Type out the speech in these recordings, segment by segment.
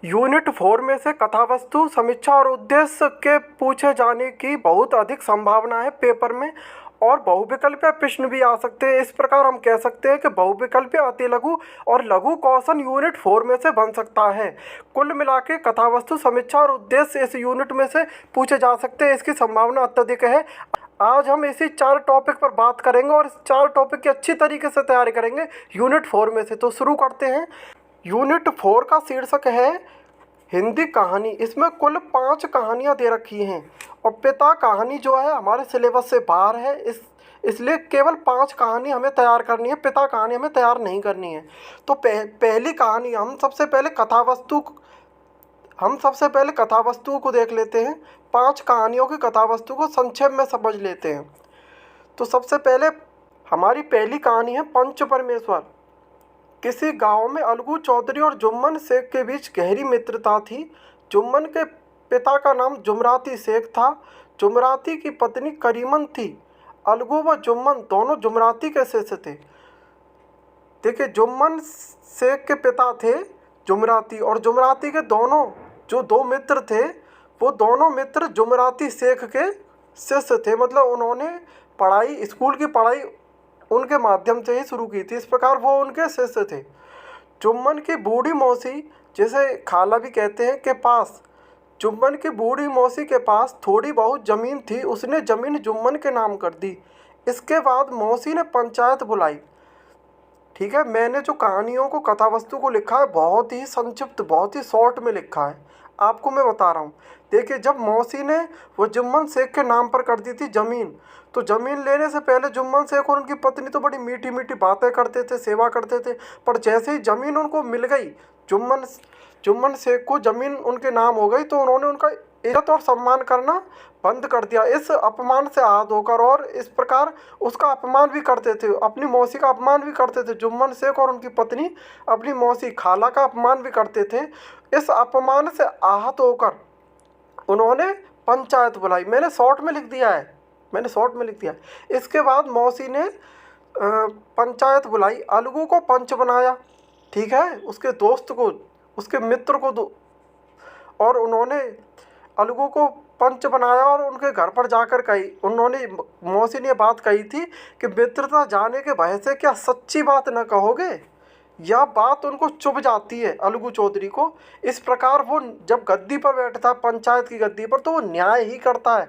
Unit 4 में से कथावस्तु, समीक्षा और उद्देश्य के पूछे जाने की बहुत अधिक संभावना है पेपर में। और बहुविकल्पीय प्रश्न भी आ सकते हैं। इस प्रकार हम कह सकते हैं कि बहुविकल्पीय, अतिलघु और लघु क्वेश्चन यूनिट 4 में से बन सकता है। कुल मिला के कथावस्तु, समीक्षा और उद्देश्य इस यूनिट में से पूछे जा सकते हैं। इसकी संभावना अत्यधिक है। आज हम इसी 4 टॉपिक पर बात करेंगे और इस 4 टॉपिक की अच्छी तरीके से तैयारी करेंगे यूनिट 4 में से। तो शुरू करते हैं। यूनिट 4 का शीर्षक है हिंदी कहानी। इसमें कुल 5 कहानियाँ दे रखी हैं और पिता कहानी जो है हमारे सिलेबस से बाहर है। इसलिए केवल 5 कहानी हमें तैयार करनी है, पिता कहानी हमें तैयार नहीं करनी है। तो पहली कहानी हम सबसे पहले कथावस्तु को देख लेते हैं। 5 कहानियों की कथावस्तु को संक्षेप में समझ लेते हैं। तो सबसे पहले हमारी पहली कहानी है पंच परमेश्वर। किसी गांव में अलगू चौधरी और जुम्मन शेख के बीच गहरी मित्रता थी। जुम्मन के पिता का नाम जुमराती शेख था। जुमराती की पत्नी करीमन थी। अलगू व जुम्मन दोनों जुमराती के शिष्य थे। देखिए, जुम्मन शेख के पिता थे जुमराती, और जुमराती के दोनों जो 2 मित्र थे वो दोनों मित्र जुमराती शेख के शिष्य थे। मतलब उन्होंने पढ़ाई, स्कूल की पढ़ाई उनके माध्यम से ही शुरू की थी। इस प्रकार वो उनके शिष्य थे। जुम्मन की बूढ़ी मौसी, जिसे खाला भी कहते हैं, के पास जुम्मन की बूढ़ी मौसी के पास थोड़ी बहुत ज़मीन थी। उसने ज़मीन जुम्मन के नाम कर दी। इसके बाद मौसी ने पंचायत बुलाई। ठीक है, मैंने जो कहानियों को, कथावस्तु को लिखा है बहुत ही संक्षिप्त, बहुत ही शॉर्ट में लिखा है। आपको मैं बता रहा हूँ। देखिए, जब मौसी ने वो जुम्मन शेख के नाम पर कर दी थी ज़मीन, तो ज़मीन लेने से पहले जुम्मन शेख और उनकी पत्नी तो बड़ी मीठी मीठी बातें करते थे, सेवा करते थे। पर जैसे ही ज़मीन उनको मिल गई, जुम्मन शेख को ज़मीन उनके नाम हो गई, तो उन्होंने उनका इज्जत और सम्मान करना बंद कर दिया। इस अपमान से आहत होकर, और इस प्रकार उसका अपमान भी करते थे, अपनी मौसी का अपमान भी करते थे। जुम्मन शेख और उनकी पत्नी अपनी मौसी खाला का अपमान भी करते थे। इस अपमान से आहत होकर उन्होंने पंचायत बुलाई। मैंने शॉर्ट में लिख दिया है। इसके बाद मौसी ने पंचायत बुलाई, अलगू को पंच बनाया। ठीक है, उसके दोस्त को, उसके मित्र को और उन्होंने अलगू को पंच बनाया और उनके घर पर जाकर मौसी ने बात कही थी कि मित्रता जाने के भय से क्या सच्ची बात न कहोगे। यह बात उनको चुभ जाती है अलगू चौधरी को। इस प्रकार वो जब गद्दी पर बैठता है, पंचायत की गद्दी पर, तो वो न्याय ही करता है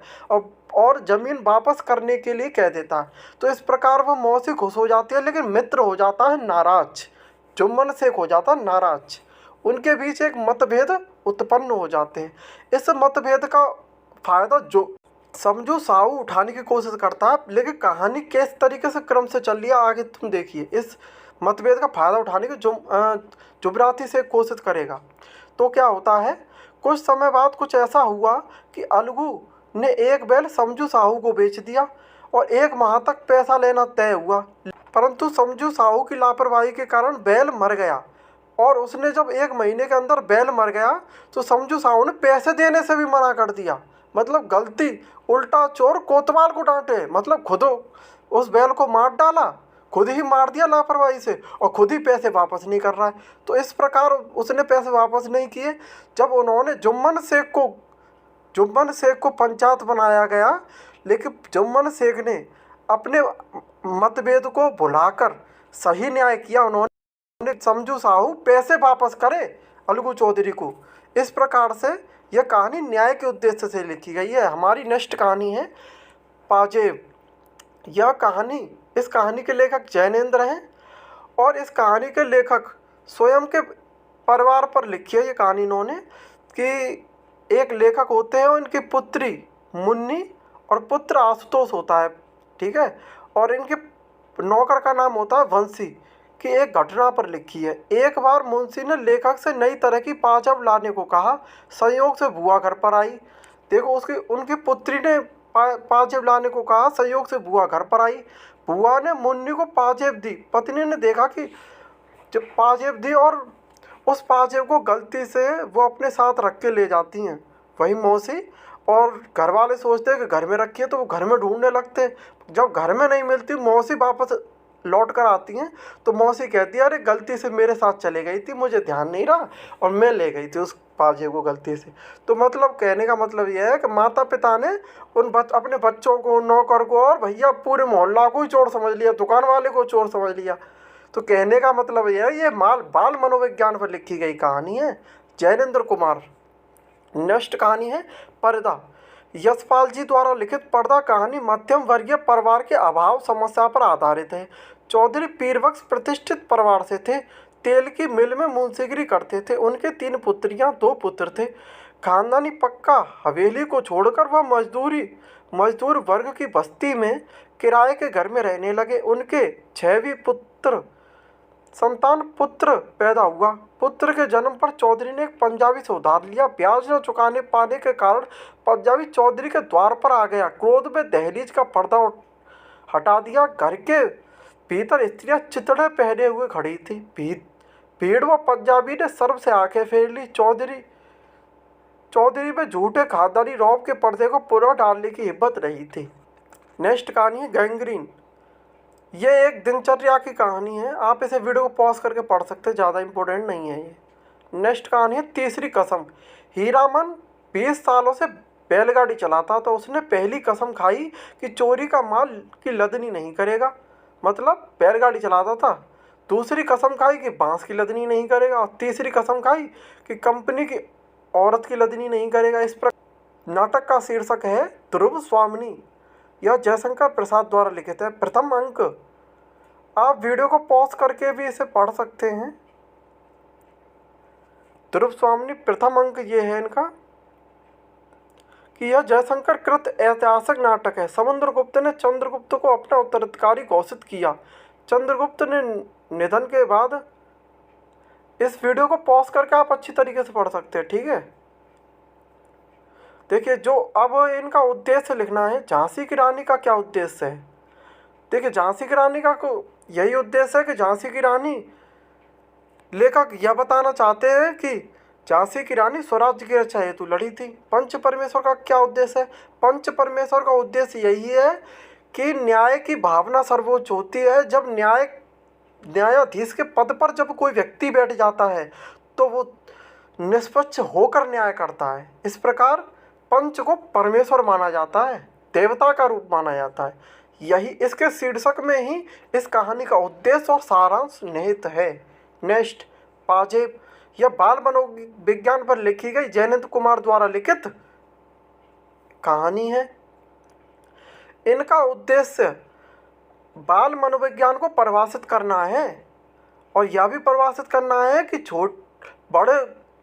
और ज़मीन वापस करने के लिए कह देता है। तो इस प्रकार वो मौसी खुश हो जाती है, लेकिन मित्र हो जाता है नाराज। जुम्मन शेख हो जाता है नाराज। उनके बीच एक मतभेद उत्पन्न हो जाते हैं। इस मतभेद का फायदा जो समझू साहू उठाने की कोशिश करता है, लेकिन कहानी किस तरीके से क्रम से चल रही है आगे तुम देखिए। इस मतभेद का फायदा उठाने की जुमराती से कोशिश करेगा। तो क्या होता है, कुछ समय बाद कुछ ऐसा हुआ कि अलगू ने एक बैल समझू साहू को बेच दिया और 1 माह तक पैसा लेना तय हुआ। परंतु समझू साहू की लापरवाही के कारण बैल मर गया, और उसने जब 1 महीने के अंदर बैल मर गया तो समझू साहू ने पैसे देने से भी मना कर दिया। मतलब गलती, उल्टा चोर कोतवाल को डांटे। मतलब खुद उस बैल को मार डाला, खुद ही मार दिया लापरवाही से, और खुद ही पैसे वापस नहीं कर रहा है। तो इस प्रकार उसने पैसे वापस नहीं किए। जब उन्होंने जुम्मन शेख को पंचायत बनाया गया, लेकिन जुम्मन शेख ने अपने मतभेद को भुलाकर सही न्याय किया। उन्होंने समझू साहू पैसे वापस करे अलगू चौधरी को। इस प्रकार से यह कहानी न्याय के उद्देश्य से लिखी गई है। हमारी नेक्स्ट कहानी है पाजेब। इस कहानी के लेखक जैनेंद्र हैं, और इस कहानी के लेखक स्वयं के परिवार पर लिखी है ये कहानी इन्होंने। कि एक लेखक होते हैं, उनकी पुत्री मुन्नी और पुत्र आशुतोष होता है। ठीक है, और इनके नौकर का नाम होता है वंशी। की एक घटना पर लिखी है। एक बार मुंशी ने लेखक से नई तरह की पाजेब लाने को कहा। संयोग से बुआ घर पर आई। देखो, उनकी पुत्री ने पाजेब लाने को कहा, संयोग से बुआ घर पर आई। बुआ ने मुन्नी को पाजेब दी। पत्नी ने देखा कि जब पाजेब दी, और उस पाजेब को गलती से वो अपने साथ रख के ले जाती हैं वही मौसी, और घर वाले सोचते हैं कि घर में रखी है, तो वो घर में ढूंढने लगते। जब घर में नहीं मिलती, मौसी वापस लौट कर आती हैं तो मौसी कहती है, अरे गलती से मेरे साथ चले गई थी, मुझे ध्यान नहीं रहा और मैं ले गई थी उस पाजे को गलती से। तो मतलब कहने का मतलब यह है कि माता पिता ने अपने बच्चों को, नौकर को और भैया पूरे मोहल्ला को ही चोर समझ लिया, दुकान वाले को चोर समझ लिया। तो कहने का मतलब यह है, ये बाल मनोविज्ञान पर लिखी गई कहानी है, जैनेंद्र कुमार। नेक्स्ट कहानी है पर्दा। यशपाल जी द्वारा लिखित पर्दा कहानी मध्यम वर्गीय परिवार के अभाव समस्या पर आधारित है। चौधरी पीरबख्श प्रतिष्ठित परिवार से थे। तेल की मिल में मुंशीगिरी करते थे। उनके 3 पुत्रियां 2 पुत्र थे। खानदानी पक्का हवेली को छोड़कर वह मजदूर वर्ग की बस्ती में किराए के घर में रहने लगे। उनके 6वीं संतान पुत्र पैदा हुआ। पुत्र के जन्म पर चौधरी ने एक पंजाबी से उधार लिया। ब्याज न चुकाने पाने के कारण पंजाबी चौधरी के द्वार पर आ गया। क्रोध में दहलीज का पर्दा हटा दिया। घर के भीतर स्त्रियां चितड़े पहने हुए खड़ी थी। भीड़ व पंजाबी ने शर्म से आंखें फेर ली। चौधरी में झूठे खानदानी रौब के पर्दे को पुनः डालने की हिम्मत नहीं थी। नेक्स्ट कहानी है गैंग्रीन। ये एक दिनचर्या की कहानी है। आप इसे वीडियो को पॉज करके पढ़ सकते हैं, ज़्यादा इम्पोर्टेंट नहीं है ये। नेक्स्ट कहानी है तीसरी कसम। हीरामन 20 सालों से बैलगाड़ी चलाता तो उसने पहली कसम खाई कि चोरी का माल की लदनी नहीं करेगा। मतलब बैलगाड़ी चलाता था। दूसरी कसम खाई कि बांस की लदनी नहीं करेगा। और तीसरी कसम खाई कि कंपनी की औरत की लदनी नहीं करेगा। इस प्रकार नाटक का शीर्षक है ध्रुव स्वामिनी। यह जयशंकर प्रसाद द्वारा लिखित है। प्रथम अंक, आप वीडियो को पॉज करके भी इसे पढ़ सकते हैं। ध्रुव स्वामिनी प्रथम अंक ये है इनका कि यह जयशंकर कृत ऐतिहासिक नाटक है। समुद्रगुप्त ने चंद्रगुप्त को अपना उत्तराधिकारी घोषित किया। चंद्रगुप्त ने निधन के बाद इस वीडियो को पॉज करके आप अच्छी तरीके से पढ़ सकते हैं, ठीक है। देखिए, जो अब इनका उद्देश्य लिखना है, झांसी की रानी का क्या उद्देश्य है। देखिए, झांसी की रानी का यही उद्देश्य है कि झांसी की रानी, लेखक यह बताना चाहते हैं कि झांसी की रानी स्वराज्य की रक्षा हेतु लड़ी थी। पंच परमेश्वर का क्या उद्देश्य है। पंच परमेश्वर का उद्देश्य यही है कि न्याय की भावना सर्वोच्च होती है। जब न्यायाधीश के पद पर जब कोई व्यक्ति बैठ जाता है तो वो निष्पक्ष होकर न्याय करता है। इस प्रकार पंच को परमेश्वर माना जाता है, देवता का रूप माना जाता है। यही इसके शीर्षक में ही इस कहानी का उद्देश्य और सारांश निहित है। नेक्स्ट, पाजेब। यह बाल मनोविज्ञान पर लिखी गई जैनेंद्र कुमार द्वारा लिखित कहानी है। इनका उद्देश्य बाल मनोविज्ञान को परिभाषित करना है और यह भी परिभाषित करना है कि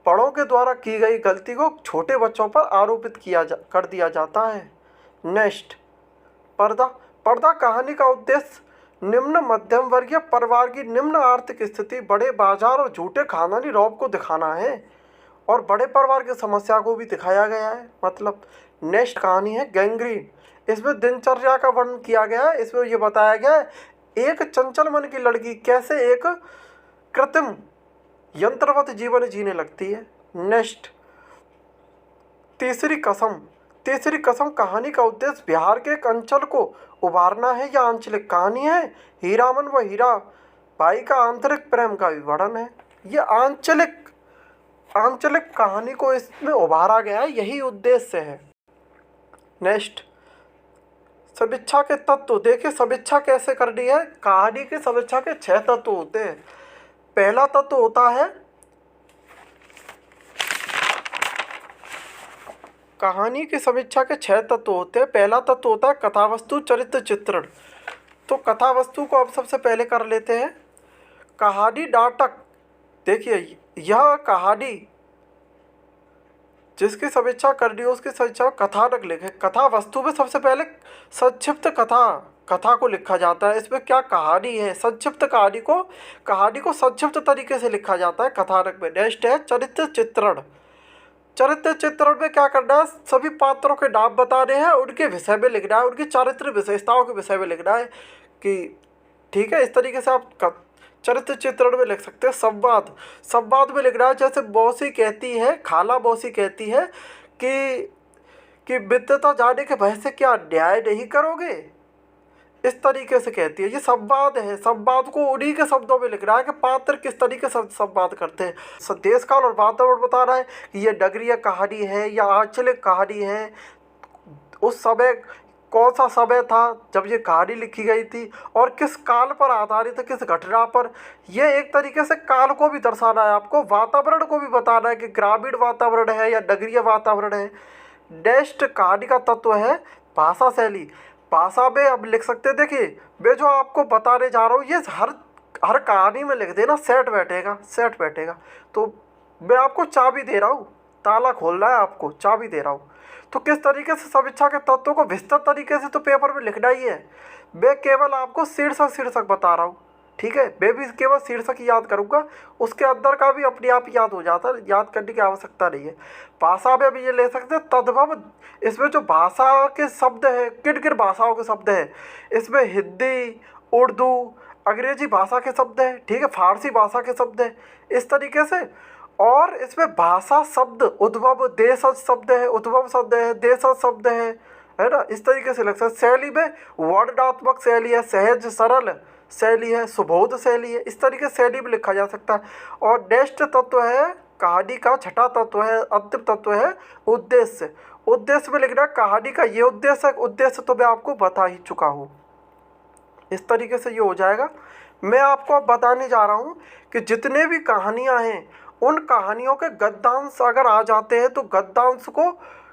बड़ों के द्वारा की गई गलती को छोटे बच्चों पर आरोपित कर दिया जाता है। नेक्स्ट, पर्दा कहानी का उद्देश्य निम्न मध्यम वर्गीय परिवार की निम्न आर्थिक स्थिति, बड़े बाजार और झूठे खानदानी रौब को दिखाना है और बड़े परिवार की समस्या को भी दिखाया गया है। मतलब नेक्स्ट कहानी है गैंग्रीन। इसमें दिनचर्या का वर्णन किया गया है। इसमें यह बताया गया है एक चंचल मन की लड़की कैसे एक कृत्रिम यंत्रवत जीवन जीने लगती है। नेक्स्ट, तीसरी कसम कहानी का उद्देश्य बिहार के एक अंचल को उभारना है। यह आंचलिक कहानी है। हीरामन व हीरा बाई का आंतरिक प्रेम का विवरण है। यह आंचलिक कहानी को इसमें उभारा गया है, यही उद्देश्य है। नेक्स्ट, समीक्षा के तत्व। देखिए, समीक्षा कैसे करनी है। कहानी की समीक्षा के 6 तत्व होते हैं। पहला तत्व होता है कहानी की समीक्षा के 6 तत्व होते हैं। पहला तत्व होता है कथावस्तु चरित्र चित्रण। तो कथावस्तु को अब सबसे पहले कर लेते हैं। कहानी नाटक। देखिए, यह कहानी जिसकी समीक्षा करनी हो उसकी समीक्षा कथानक लिखे। कथा वस्तु में सबसे पहले संक्षिप्त कथा को लिखा जाता है। इसमें क्या कहानी है, संक्षिप्त कहानी को संक्षिप्त तरीके से लिखा जाता है कथानक में। नेक्स्ट है चरित्र चित्रण। चरित्र चित्रण में क्या करना है, सभी पात्रों के नाम बताने हैं, उनके विषय में लिखना है, उनकी चारित्र विशेषताओं के विषय में लिखना है कि ठीक है। इस तरीके से आप चरित्र चित्रण में लिख सकते हैं। संवाद में लिखना है। जैसे मौसी कहती है, खाला मौसी कहती है कि विद्वता जाने के भय से क्या न्याय नहीं करोगे। इस तरीके से कहती है। ये संवाद है, संवाद को उन्हीं के शब्दों में लिख रहा है कि पात्र किस तरीके से संवाद करते हैं। देश काल और वातावरण बता रहा है कि ये नगरीय कहानी है या आंचलिक कहानी है, उस समय कौन सा समय था जब ये कहानी लिखी गई थी और किस काल पर आधारित है, किस घटना पर। ये एक तरीके से काल को भी दर्शाना है आपको, वातावरण को भी बताना है कि ग्रामीण वातावरण है या नगरीय वातावरण है। नेक्स्ट कहानी का तत्व है भाषा शैली। भाषा में अब लिख सकते हैं, देखिए मैं जो आपको बताने जा रहा हूँ ये हर कहानी में लिख देना, सेट बैठेगा, सेट बैठेगा। तो मैं आपको चाबी दे रहा हूँ, ताला खोलना है आपको, चाबी दे रहा हूँ। तो किस तरीके से समीक्षा के तत्वों को विस्तृत तरीके से तो पेपर में लिखना ही है। मैं केवल आपको शीर्षक बता रहा हूँ, ठीक है। मैं भी केवल शीर्षक ही याद करूँगा, उसके अंदर का भी अपने आप याद हो जाता है, याद करने की आवश्यकता नहीं है। भाषा में भी ये ले सकते हैं तद्भव। इसमें जो भाषा के शब्द हैं, किन किन भाषाओं के शब्द हैं, इसमें हिंदी, उर्दू, अंग्रेजी भाषा के शब्द हैं, ठीक है, फारसी भाषा के शब्द हैं, इस तरीके से। और इसमें भाषा शब्द उद्भव, देशज शब्द है, उद्भव शब्द है, देशज शब्द है ना, इस तरीके से लगता है। शैली में वर्णनात्मक शैली है, सहज सरल शैली है, सुबोध शैली है, इस तरीके से शैली में लिखा जा सकता है। और नेक्स्ट तत्व है कहानी का छठा तत्व है, अंतिम तत्व है उद्देश्य। उद्देश्य में लिखना कहानी का ये उद्देश्य है, उद्देश्य तो मैं आपको बता ही चुका हूँ। इस तरीके से ये हो जाएगा। मैं आपको अब बताने जा रहा हूँ कि जितने भी कहानियाँ हैं उन कहानियों के गद्यांश अगर आ जाते हैं तो गद्यांश को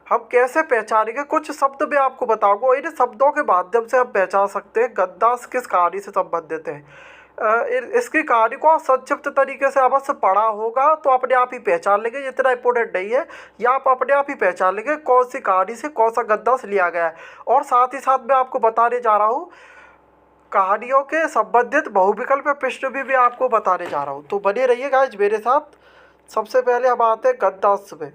हम कैसे पहचानेंगे, कुछ शब्द मैं आपको बताऊंगा, इन शब्दों के माध्यम से हम पहचान सकते हैं गद्यांश किस कहानी से संबंधित है। इसकी कहानी को संक्षिप्त तरीके से अवश्य पढ़ा होगा तो अपने आप ही पहचान लेंगे, इतना इंपॉर्टेंट नहीं है, या आप अपने आप ही पहचान लेंगे कौन सी कहानी से कौन सा गद्यांश लिया गया है। और साथ ही साथ मैं आपको बताने जा रहा हूँ कहानियों के संबंधित बहुविकल्प पृष्ठ भी आपको बताने जा रहा हूँ, तो बने रहिए गाइस मेरे साथ। सबसे पहले हम आते हैं गद्यांश में।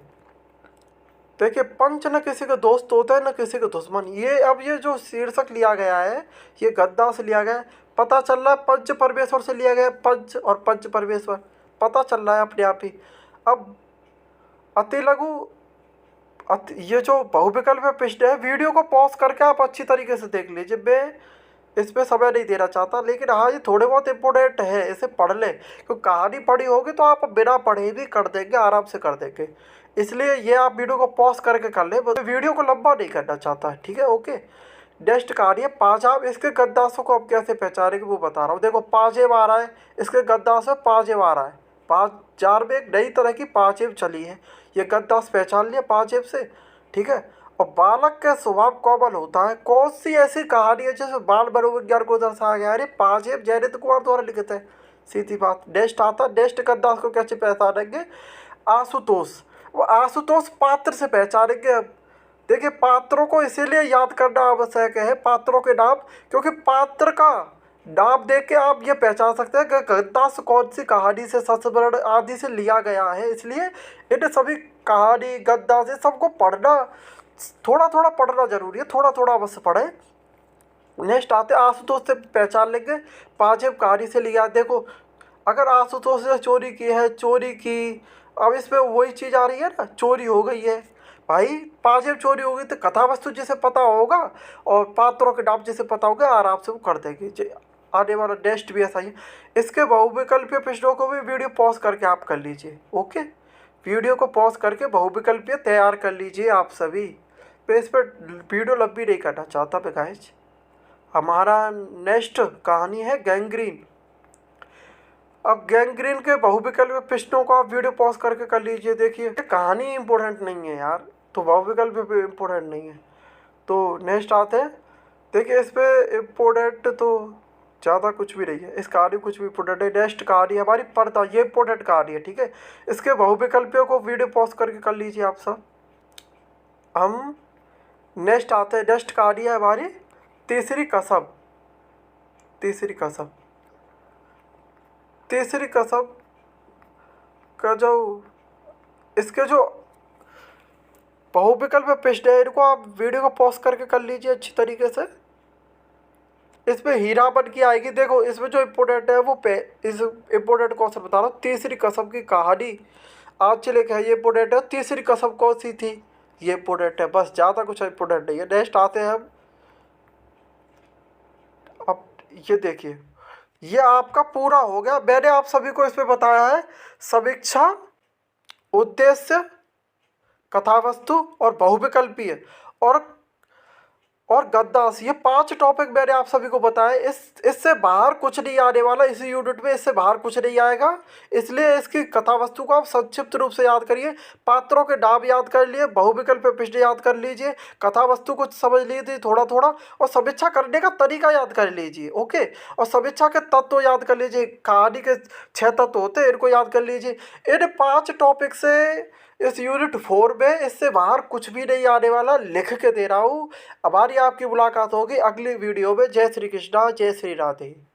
देखिए, पंच न किसी का दोस्त होता है न किसी का दुश्मन। ये जो शीर्षक लिया गया है ये गद्यांश लिया गया है। पता चल रहा है पंच परमेश्वर से लिया गया है, पंच और पंच परमेश्वर पता चल रहा है अपने आप ही। अब अति लघु ये जो बहुविकल्प पृष्ठ है, वीडियो को पॉज करके आप अच्छी तरीके से देख लीजिए। मैं इस पर समय नहीं देना चाहता, लेकिन हाँ ये थोड़े बहुत इम्पोर्टेंट है, इसे पढ़ लें, क्योंकि कहानी पढ़ी होगी तो आप बिना पढ़े भी कर देंगे, आराम से कर देंगे। इसलिए ये आप वीडियो को पॉज करके कर लें, वीडियो को लंबा नहीं करना चाहता है, ठीक है, ओके। नेक्स्ट कहानी है पाजेब। इसके गद्यांशों को अब कैसे पहचानेंगे वो बता रहा हूँ। देखो पाजेब आ रहा है, इसके गद्यांश में पाजेब आ रहा है। पाँच में एक नई तरह की पाजेब चली है, ये गद्यांश पहचान लिया पाजेब से, ठीक है। और बालक का स्वभाव कोमल होता है। कौन सी ऐसी कहानी है जिसमें बाल मनोविज्ञान को दर्शाया गया है? अरे पाजेब जयनित कुमार द्वारा लिखित है, सीधी बात। नेक्स्ट आता है, नेक्स्ट गद्यांश को कैसे पहचानेंगे? आशुतोष। वो आशुतोष पात्र से पहचानेंगे। अब देखिए, पात्रों को इसीलिए याद करना आवश्यक है, पात्रों के नाम, क्योंकि पात्र का नाम देख के आप ये पहचान सकते हैं कि गद्यांश कौन सी कहानी से, संस्मरण आदि से लिया गया है। इसलिए इन सभी कहानी गद्यांश सबको पढ़ना, थोड़ा थोड़ा पढ़ना जरूरी है, थोड़ा थोड़ा अवश्य पढ़ें। नेक्स्ट आते हैं आशुतोष से पहचान लेंगे पाजेब कहानी से लिया। देखो, अगर आशुतोष ने चोरी की है, चोरी की, अब इसमें वही चीज़ आ रही है ना, चोरी हो गई है भाई, पाजेब चोरी हो गई, तो कथा वस्तु जिसे पता होगा और पात्रों के नाम जिसे पता होगा आराम से वो कर देंगे। आने वाला नेक्स्ट भी ऐसा ही। इसके बहुविकल्पीय प्रश्नों को भी वीडियो पॉज करके आप कर लीजिए, ओके। वीडियो को पॉज करके बहुविकल्पीय तैयार कर लीजिए आप सभी। मैं इस पर वीडियो लंबी नहीं करना चाहता पे गाइस। हमारा नेक्स्ट कहानी है गैंग्रीन। अब गैंग्रीन के बहुविकल्प प्रश्नों को आप वीडियो पॉज करके कर लीजिए। देखिए, कहानी इंपॉर्टेंट नहीं है यार, तो बहुविकल्प भी इम्पोर्टेंट नहीं है। तो नेक्स्ट आते हैं। देखिए, इस पर इम्पोर्टेंट तो ज़्यादा कुछ भी नहीं है, इस कहानी कुछ भी इम्पोर्टेंट है। नेक्स्ट कहानी हमारी पर्दा, ये इम्पोर्टेंट कहानी है, ठीक है। इसके बहुविकल्पियों को वीडियो पॉज करके कर लीजिए आप सब। हम नेक्स्ट आते हैं। नेक्स्ट कहानी है हमारी तीसरी कसम। तीसरी कसम, तीसरी कसम का जो इसके जो बहुविकल्प प्रश्न है, इनको आप वीडियो को पॉज करके कर लीजिए अच्छी तरीके से। इसमें हीरापन की आएगी। देखो, इसमें जो इम्पोर्टेंट है वो इस इम्पोर्टेंट क्वेश्चन बता रहा हूँ। तीसरी कसम की कहानी आंचलिक है, ये इम्पोर्टेंट है। तीसरी कसम कौन सी थी, ये इम्पोर्टेंट है, बस ज़्यादा कुछ इम्पोर्टेंट नहीं है। नेक्स्ट आते हैं हम ये देखिए, ये आपका पूरा हो गया। मैंने आप सभी को इसमें बताया है समीक्षा, उद्देश्य, कथावस्तु और बहुविकल्पीय और गद्दांश, ये 5 टॉपिक मैंने आप सभी को बताया। इससे बाहर कुछ नहीं आने वाला इस यूनिट में, इससे बाहर कुछ नहीं आएगा। इसलिए इसकी कथावस्तु को आप संक्षिप्त रूप से याद करिए, पात्रों के नाम याद कर लिए, बहुविकल्प प्रश्न याद कर लीजिए, कथावस्तु को समझ लीजिए थोड़ा थोड़ा, और समीक्षा करने का तरीका याद कर लीजिए। ओके, और समीक्षा के तत्व याद कर लीजिए, कहानी के 6 तत्व होते हैं, इनको याद कर लीजिए। इन 5 टॉपिक से इस यूनिट 4 में, इससे बाहर कुछ भी नहीं आने वाला, लिख के दे रहा हूँ। हमारी आपकी मुलाकात होगी अगली वीडियो में। जय श्री कृष्णा, जय श्री राधे।